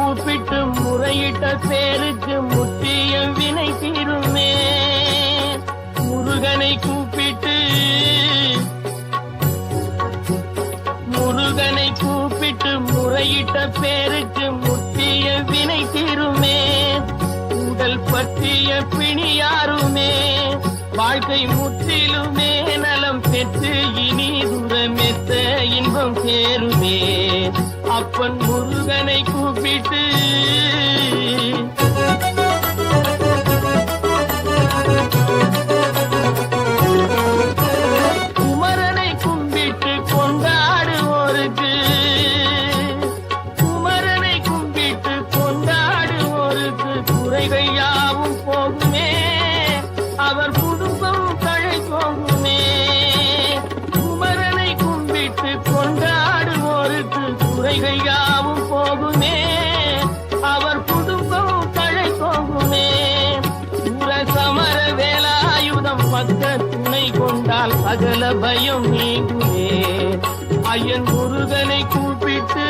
கூப்பிட்டு முறையிட்ட பேருக்கு முற்றிய வினை தீருமே. முருகனை கூப்பிட்டு முறையிட்ட பேருக்கு முற்றிய வினை தீருமே. உடல் பற்றிய பிணியாருமே வாழ்க்கை முற்றிலுமே நலம் பெற்று இனி தூரமெத்த இன்பம் சேருமே. அப்பன் முருகனை கூப்பிட்டு குமரனை கும்பிட்டு கொண்டாடுவோருக்கு குறைகள் யாவும் போகுமே. அவர் குடும்பம் தழை போகுமே. குமரனை கும்பிட்டு கொண்டாடுவோருக்கு குறைகள் யாவும் போகுமே. அவர் குடும்பம் தழை போகுமே. சூர சமர வேலாயுதம் பக்க துணை கொண்டால் சகல பயம் நீங்குமே. ஐயன் முருகனை கூப்பிட்டு